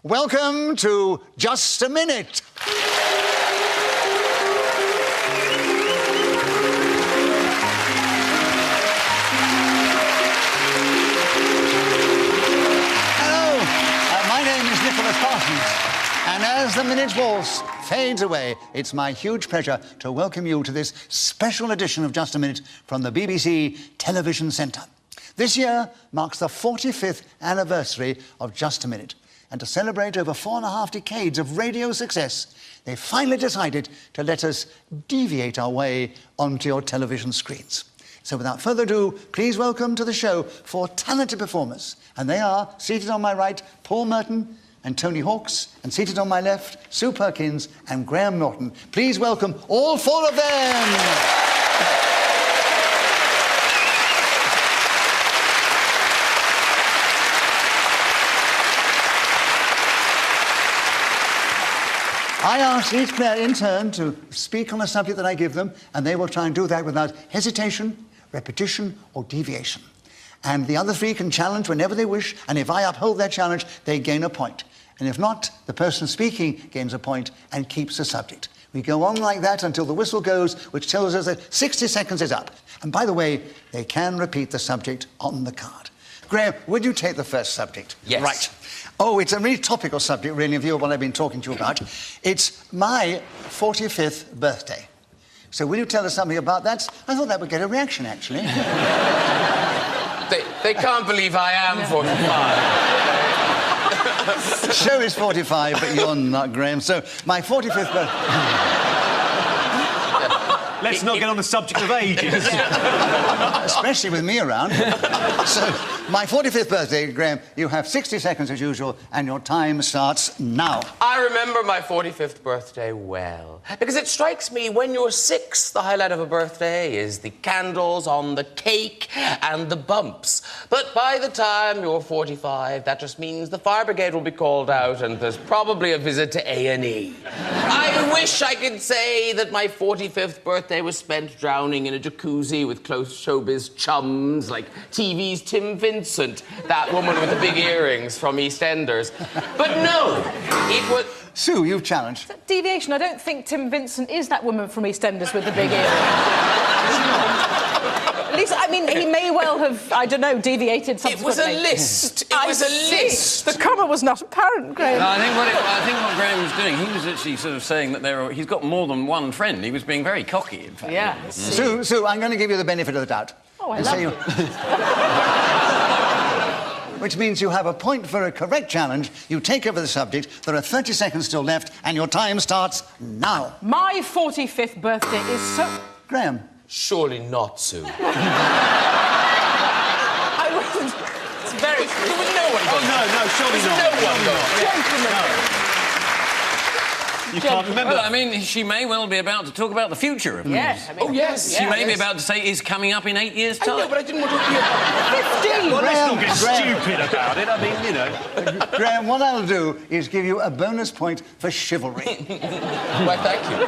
Welcome to Just a Minute. And as the Minute Waltz fades away, it's my huge pleasure to welcome you to this special edition of Just a Minute from the BBC Television Centre. This year marks the 45th anniversary of Just a Minute. And to celebrate over 4.5 decades of radio success, they finally decided to let us deviate our way onto your television screens. So without further ado, please welcome to the show 4 talented performers. And they are, seated on my right, Paul Merton and Tony Hawks, and seated on my left, Sue Perkins and Graham Norton. Please welcome all 4 of them. I ask each player in turn to speak on a subject that I give them, and they will try and do that without hesitation, repetition, or deviation. And the other 3 can challenge whenever they wish, and if I uphold their challenge, they gain a point. And if not, the person speaking gains a point and keeps the subject. We go on like that until the whistle goes, which tells us that 60 seconds is up. And by the way, they can repeat the subject on the card. Graham, would you take the first subject? Yes. Right. Oh, it's a really topical subject, really, in view of what I've been talking to you about. It's my 45th birthday. So will you tell us something about that? I thought that would get a reaction, actually. They can't believe I am 45. The show is 45, but you're not, Graham. So, my 45th birthday... Let's not get on the subject of ages. Especially with me around. So, my 45th birthday, Graham, you have 60 seconds as usual, and your time starts now. I remember my 45th birthday well, because it strikes me when you're 6, the highlight of a birthday is the candles on the cake and the bumps. But by the time you're 45, that just means the fire brigade will be called out and there's probably a visit to A&E. I wish I could say that my 45th birthday was spent drowning in a jacuzzi with close showbiz chums like TV's Tim Vincent, that woman with the big earrings from EastEnders. But no, it was... Sue, you've challenged. Deviation. I don't think Tim Vincent is that woman from EastEnders with the big earrings. At least, I mean, he may well have, I don't know, deviated subsequently. It was a list. It was a list. The comma was not apparent, Graham. No, I think what Graham was doing, he was actually sort of saying that he's got more than one friend. He was being very cocky, in fact. Yeah. Sue, I'm going to give you the benefit of the doubt. Oh, I love it. Which means you have a point for a correct challenge. You take over the subject. There are 30 seconds still left, and your time starts now. My 45th birthday is so... Graham. Surely not, Sue. I wasn't... It's very... There was no one going. Oh, no, surely not. No one going. You can't remember. Well, I mean, she may well be about to talk about the future of Yes. I mean, Oh, yes. She may be about to say is coming up in 8 years' time. I know, but I didn't want to hear 15! Well, let's not get Graham. stupid about it. I mean, you know. Graham, what I'll do is give you a bonus point for chivalry. Why, thank you.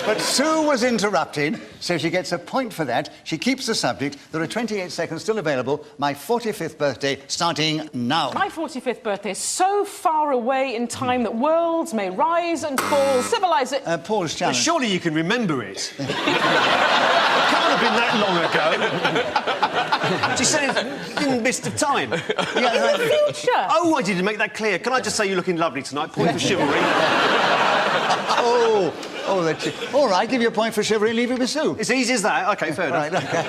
But Sue was interrupted, so she gets a point for that. She keeps the subject. There are 28 seconds still available. My 45th birthday starting now. My 45th birthday is so far away in time that worlds may rise and fall, civilization... Paul's Well, challenge. surely you can remember it. It can't have been that long ago. She said it's in the midst of time. Yeah, Future! Oh, I didn't make that clear. Can I just say you're looking lovely tonight? Point for chivalry. that's it. All right, give you a point for chivalry and leave it with Sue. It's easy as that. OK, fair enough. Right, OK.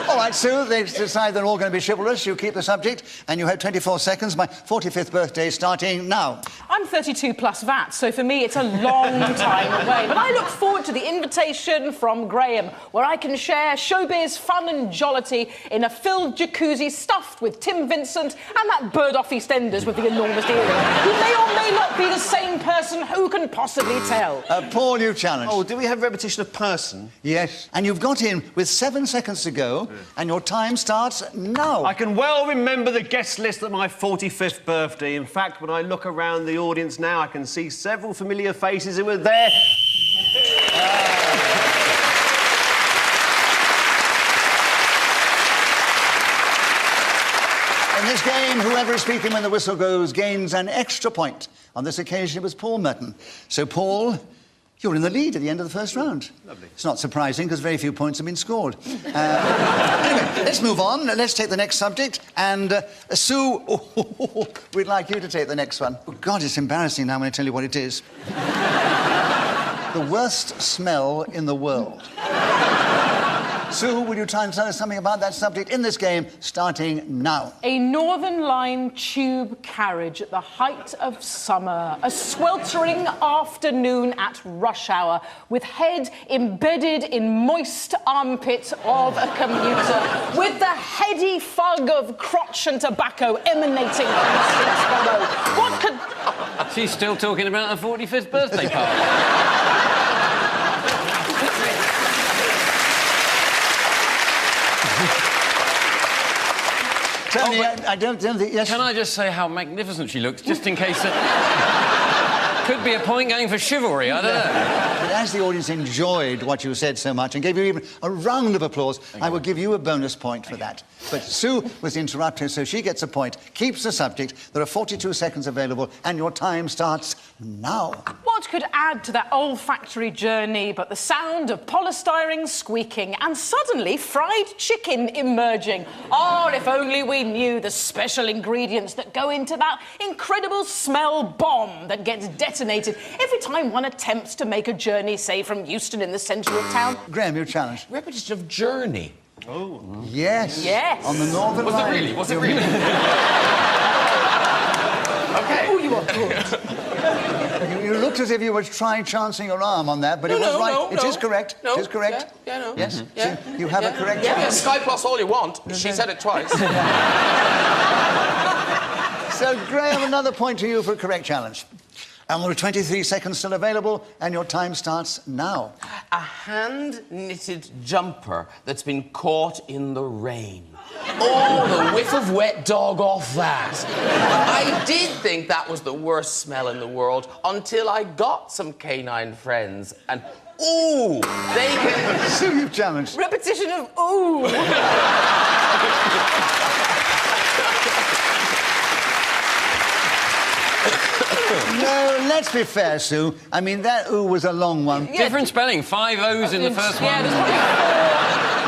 All right, Sue, they decide they're all going to be chivalrous. You keep the subject, and you have 24 seconds. My 45th birthday starting now. I'm 32 plus VAT, so for me it's a long time away. But I look forward to the invitation from Graham, where I can share showbiz fun and jollity in a filled jacuzzi stuffed with Tim Vincent and that bird off EastEnders with the enormous earring. He may or may not be the same person. Who can possibly tell? Paul, you challenge. Oh, do we have repetition of person? Yes. And you've got in with 7 seconds to go, and your time starts now. I can well remember the guest list at my 45th birthday. In fact, when I look around the audience now, I can see several familiar faces who were there. In this game, whoever is speaking when the whistle goes gains an extra point. On this occasion, it was Paul Merton. So, Paul, you're in the lead at the end of the first round. Lovely. It's not surprising, because very few points have been scored. Anyway, let's move on. Let's take the next subject. And, Sue, we'd like you to take the next one. Oh, God, it's embarrassing now when I tell you what it is. The worst smell in the world. Sue, will you try and tell us something about that subject in this game, starting now? A Northern Line tube carriage at the height of summer. A sweltering afternoon at rush hour, with head embedded in moist armpit of a commuter, with the heady fug of crotch and tobacco emanating from the seats below. What could... She's still talking about her 45th birthday party. Tell me, I don't think... Yes. Can I just say how magnificent she looks, just in case it... Could be a point going for chivalry, I don't know. But as the audience enjoyed what you said so much and gave you even a round of applause, I will give you a bonus point for that. But Sue was interrupted, so she gets a point, keeps the subject. There are 42 seconds available, and your time starts now. What could add to that olfactory journey but the sound of polystyrene squeaking and suddenly fried chicken emerging? Oh, if only we knew the special ingredients that go into that incredible smell bomb that gets detonated every time one attempts to make a journey, say, from Euston in the centre of town. Graham, you're challenged. Repetition of journey. Oh. Yes. Yes. On the Northern Was Line. it really? Was it really? Okay. Oh, you are good. You looked as if you were chancing your arm on that, but it was right. It is correct. No. It is correct. Yeah, no. Yes. Yeah. So you have a correct Yeah, challenge. Sky Plus all you want. She said it twice. So, Graham, another point to you for a correct challenge. And there are 23 seconds still available, and your time starts now. A hand-knitted jumper that's been caught in the rain. Oh, the whiff of wet dog off that. I did think that was the worst smell in the world until I got some canine friends and... Ooh, they can... So you've challenged. Repetition of ooh. No, let's be fair, Sue. I mean, that ooh was a long one. Different spelling, 5 O's in the first Yeah, one, there's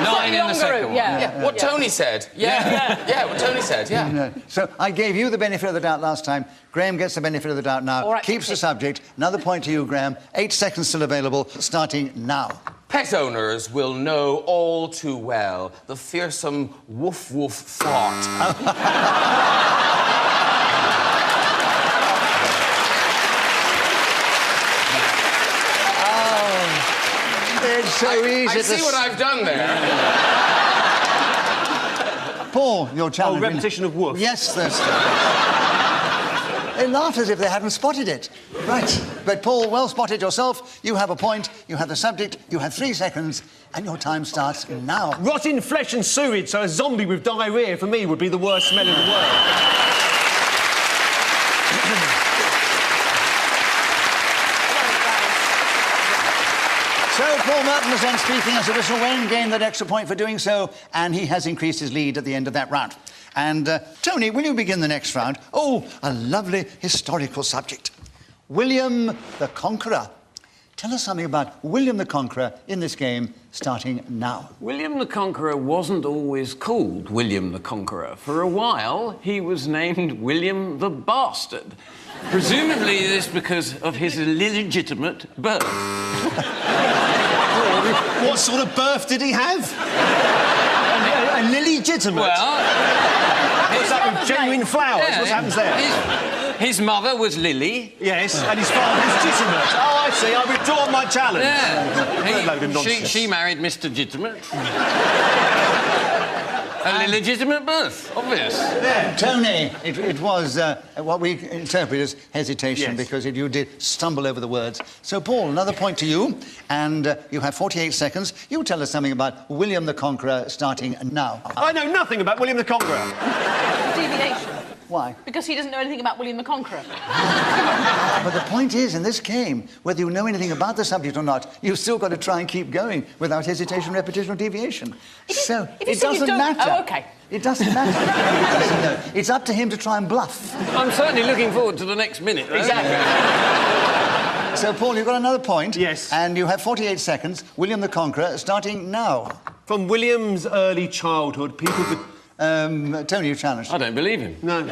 probably 9 in the second one. Yeah. What Tony said. Yeah, what Tony said, yeah. No. So I gave you the benefit of the doubt last time. Graham gets the benefit of the doubt now. All right, Keeps okay. the subject. Another point to you, Graham. 8 seconds still available, starting now. Pet owners will know all too well the fearsome woof woof fart. It's so easy I to... see what I've done there. Paul, your challenge. Oh, repetition of woof. Yes, that's... They laughed as if they hadn't spotted it. Right. But, Paul, well spotted yourself. You have a point. You have the subject. You have 3 seconds. And your time starts now. Rotting flesh and sewage, so a zombie with diarrhoea for me would be the worst smell in the world. So Paul Merton was then speaking as a whistle. Wayne gained that extra point for doing so, and he has increased his lead at the end of that round. And, Tony, will you begin the next round? Oh, a lovely historical subject. William the Conqueror. Tell us something about William the Conqueror in this game, starting now. William the Conqueror wasn't always called William the Conqueror. For a while, he was named William the Bastard. Presumably this because of his illegitimate birth. What sort of birth did he have? A illegitimate? Well... What's that with genuine flowers? Yeah, What happens there? His mother was Lily. Yes, and his father legitimate. Oh, I see. I withdraw my challenge. Yeah. A load of nonsense. She married Mr. Legitimate. A legitimate birth, obvious. Yeah. Tony, it was what we interpret as hesitation, Yes. because you did stumble over the words. So, Paul, another point to you, and you have 48 seconds. You tell us something about William the Conqueror, starting now. I know nothing about William the Conqueror. Deviation. Why? Because he doesn't know anything about William the Conqueror. But the point is, in this game, whether you know anything about the subject or not, you've still got to try and keep going without hesitation, repetition, or deviation. So it doesn't matter. Oh, OK. It doesn't matter. He doesn't know. It's up to him to try and bluff. I'm certainly looking forward to the next minute. Though. Exactly. So, Paul, you've got another point. Yes. And you have 48 seconds. William the Conqueror, starting now. From William's early childhood, people could... Tony, you challenged. I don't believe him. No. He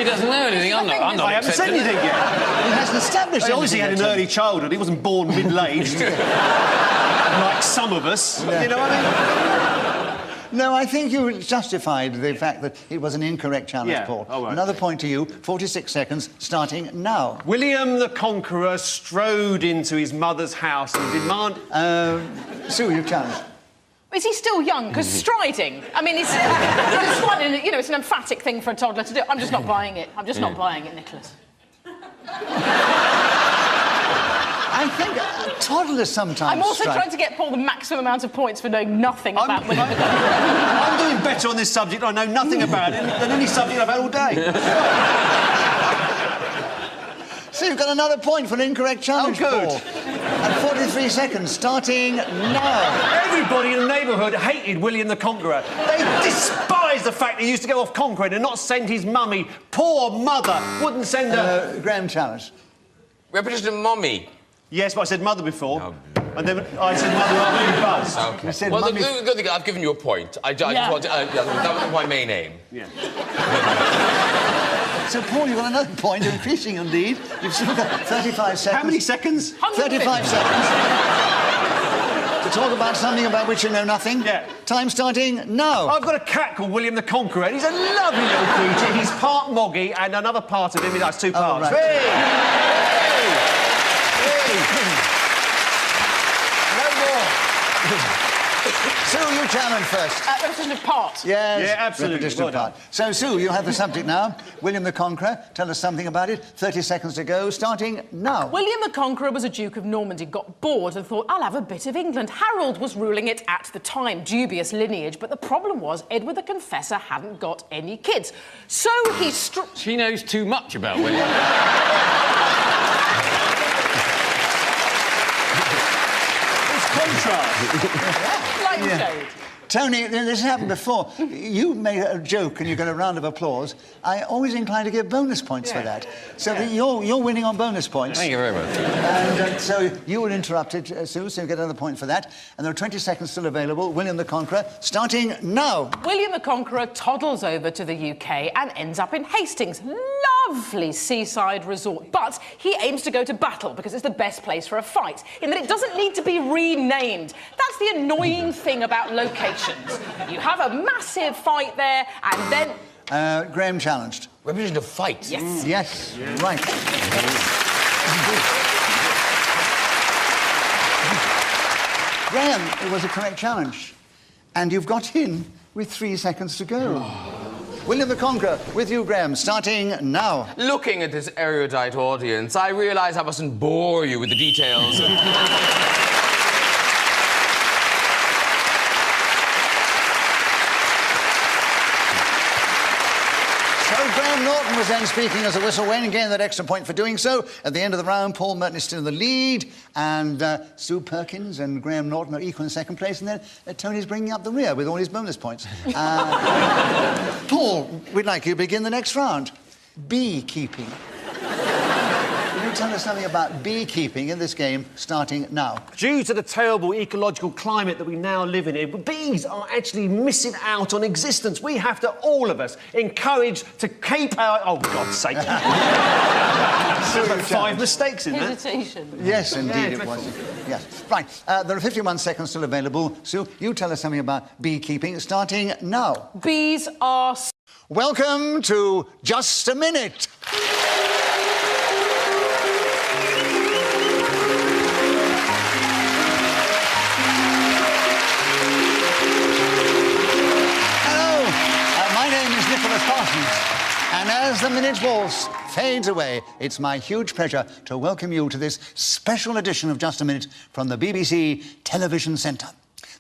doesn't know anything. I'm not I haven't said accepting it. anything yet. He hasn't established He obviously had anything an yet, early childhood. He wasn't born middle-aged. Like some of us. Yeah. You know what I mean? No, I think you justified the fact that it was an incorrect challenge, Yeah, Paul. all right. Another point to you, 46 seconds, starting now. William the Conqueror strode into his mother's house and demanded... Sue, you've challenged. Is he still young? Because striding, I mean, it's fun, you know, it's an emphatic thing for a toddler to do. I'm just not buying it. I'm just not buying it, Nicholas. I think toddlers sometimes I'm also strike. trying to get Paul the maximum amount of points for knowing nothing about William the Conqueror. I'm doing better on this subject. I know nothing about it than any subject I've had all day. So you've got another point for an incorrect challenge, Oh, good. Paul. And 43 seconds, starting now. Everybody in the neighbourhood hated William the Conqueror. They despised the fact he used to go off conquering and not send his mummy. Poor mother wouldn't send her... Graham challenged. Repetition of mommy. Yes, but I said mother before. And then I said mother after you buzzed. Okay. You said Well, mummy... the good thing, I've given you a point. I just want to, that was my main aim. Yeah. So, Paul, you've got another point. You're increasing your lead. You've still got 35 seconds. How many seconds? 35 seconds. To talk about something about which you know nothing. Yeah. Time starting now. I've got a cat called William the Conqueror, and he's a lovely little creature. He's part moggy, and another part of him, that's two parts. right. Hey! No more. Sue, you challenge first. Repetition of part. Yes. Yeah, absolutely. Repetition Well of part. So, Sue, you have the subject now. William the Conqueror. Tell us something about it. 30 seconds to go, starting now. William the Conqueror was a Duke of Normandy, got bored and thought, I'll have a bit of England. Harold was ruling it at the time, dubious lineage, but the problem was Edward the Confessor hadn't got any kids. So he She knows too much about William. Contrast. Light shade. Tony, this happened before. You made a joke and you got a round of applause. I always inclined to give bonus points for that. So that you're winning on bonus points. Thank you very much. And so you were interrupted, Sue, so you get another point for that. And there are 20 seconds still available. William the Conqueror, starting now. William the Conqueror toddles over to the UK and ends up in Hastings. Lovely seaside resort. But he aims to go to battle because it's the best place for a fight, in that it doesn't need to be renamed. That's the annoying thing about locations. You have a massive fight there, and then... Graham challenged. Repetition of fight. Yes. Yes, right. Graham, it was a correct challenge. And you've got in with 3 seconds to go. William the Conqueror, with you, Graham, starting now. Looking at this erudite audience, I realise I mustn't bore you with the details. Graham Norton was then speaking as a whistle when gained that extra point for doing so. At the end of the round, Paul Merton is still in the lead, and Sue Perkins and Graham Norton are equal in second place, and then Tony's bringing up the rear with all his bonus points. Paul, we'd like you to begin the next round. Beekeeping. Can you tell us something about beekeeping in this game, starting now? Due to the terrible ecological climate that we now live in, bees are actually missing out on existence. We have to, all of us, encourage to keep our... Oh, God's sake. There's like 5 mistakes in there. Hesitation. Yes, indeed Yeah, it was. Yes. Right, there are 51 seconds still available. Sue, you tell us something about beekeeping, starting now. Bees are... Welcome to Just a Minute. And as the minute waltz fades away, it's my huge pleasure to welcome you to this special edition of Just a Minute from the BBC Television Centre.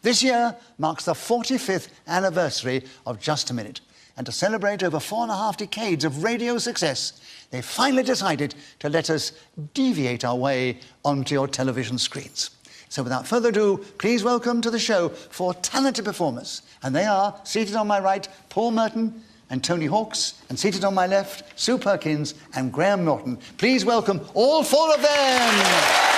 This year marks the 45th anniversary of Just a Minute. And to celebrate over 4.5 decades of radio success, they finally decided to let us deviate our way onto your television screens. So without further ado, please welcome to the show 4 talented performers. And they are, seated on my right, Paul Merton and Tony Hawks, and seated on my left, Sue Perkins and Graham Norton. Please welcome all 4 of them.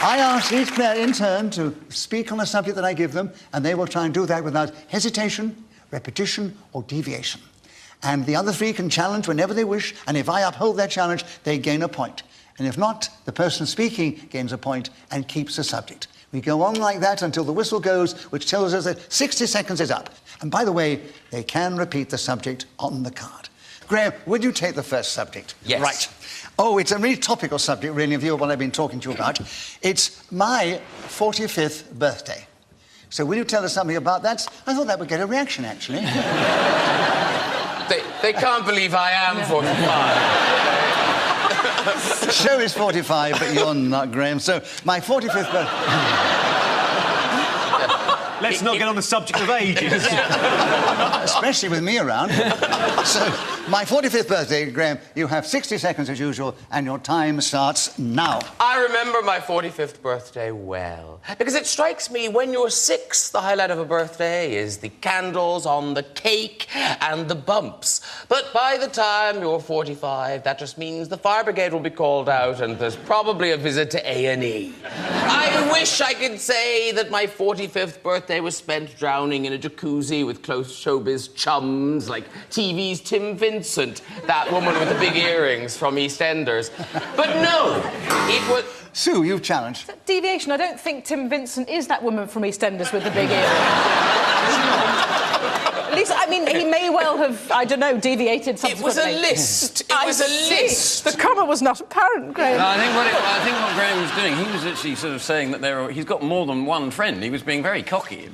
I ask each player in turn to speak on a subject that I give them, and they will try and do that without hesitation, repetition, or deviation. And the other 3 can challenge whenever they wish, and if I uphold their challenge, they gain a point. And if not, the person speaking gains a point and keeps the subject. We go on like that until the whistle goes, which tells us that 60 seconds is up. And by the way, they can repeat the subject on the card. Graham, would you take the first subject? Yes. Right. Oh, it's a really topical subject, really, in view of what I've been talking to you about. It's my 45th birthday. So will you tell us something about that? I thought that would get a reaction, actually. They can't believe I am 45. The show is 45, but you're not, Graham. So my 45th birthday... Let's not get on the subject of ages. Especially with me around. So, my 45th birthday, Graham, you have 60 seconds as usual, and your time starts now. I remember my 45th birthday well, because it strikes me when you're 6, the highlight of a birthday is the candles on the cake and the bumps. But by the time you're 45, that just means the fire brigade will be called out and there's probably a visit to A&E. I wish I could say that my 45th birthday was spent drowning in a jacuzzi with close showbiz chums like TV's Tim Vincent, that woman with the big earrings from EastEnders. But no, it was... Sue, you've challenged. Deviation. I don't think Tim Vincent is that woman from EastEnders with the big earrings. At least, I mean, he may well have, I don't know, deviated subsequently. It was a list. It was a list. The comma was not apparent, Graham. No, I think what Graham was doing, he was actually sort of saying that he's got more than one friend. He was being very cocky.